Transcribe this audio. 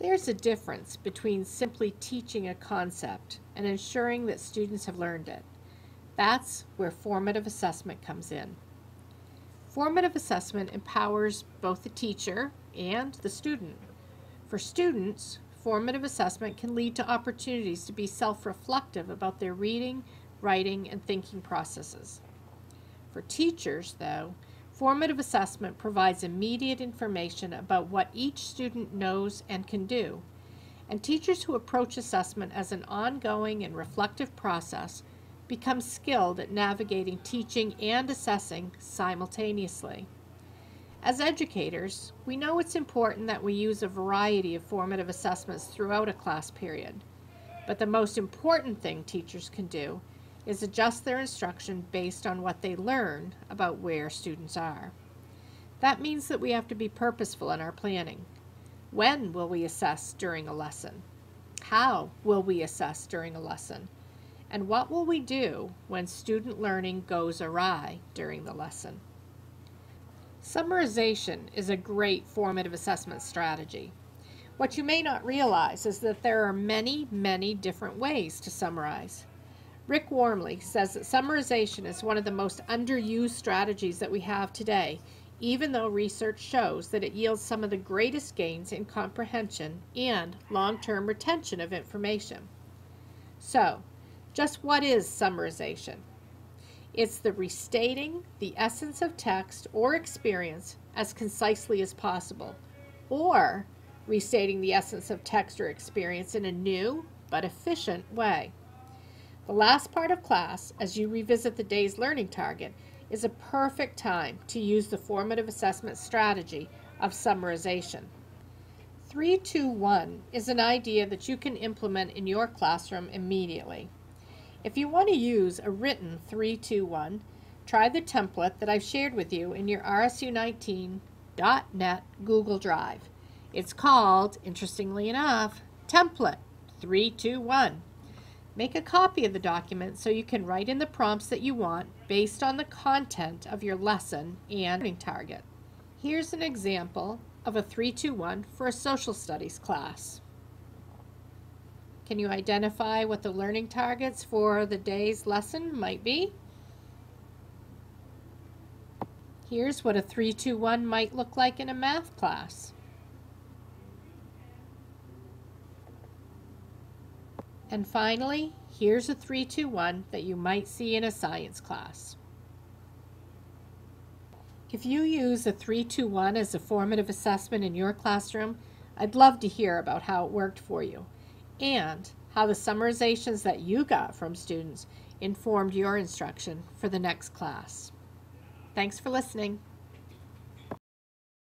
There's a difference between simply teaching a concept and ensuring that students have learned it. That's where formative assessment comes in. Formative assessment empowers both the teacher and the student. For students, formative assessment can lead to opportunities to be self-reflective about their reading, writing, and thinking processes. For teachers, though, formative assessment provides immediate information about what each student knows and can do, and teachers who approach assessment as an ongoing and reflective process become skilled at navigating teaching and assessing simultaneously. As educators, we know it's important that we use a variety of formative assessments throughout a class period, but the most important thing teachers can do is adjust their instruction based on what they learn about where students are. That means that we have to be purposeful in our planning. When will we assess during a lesson? How will we assess during a lesson? And what will we do when student learning goes awry during the lesson? Summarization is a great formative assessment strategy. What you may not realize is that there are many, many different ways to summarize. Rick Wormley says that summarization is one of the most underused strategies that we have today, even though research shows that it yields some of the greatest gains in comprehension and long-term retention of information. So, just what is summarization? It's the restating the essence of text or experience as concisely as possible, or restating the essence of text or experience in a new but efficient way. The last part of class, as you revisit the day's learning target, is a perfect time to use the formative assessment strategy of summarization. 3-2-1 is an idea that you can implement in your classroom immediately. If you want to use a written 3-2-1, try the template that I've shared with you in your RSU19.net Google Drive. It's called, interestingly enough, Template 3-2-1. Make a copy of the document so you can write in the prompts that you want based on the content of your lesson and learning target. Here's an example of a 3-2-1 for a social studies class. Can you identify what the learning targets for the day's lesson might be? Here's what a 3-2-1 might look like in a math class. And finally, here's a 3-2-1 that you might see in a science class. If you use a 3-2-1 as a formative assessment in your classroom, I'd love to hear about how it worked for you, and how the summarizations that you got from students informed your instruction for the next class. Thanks for listening.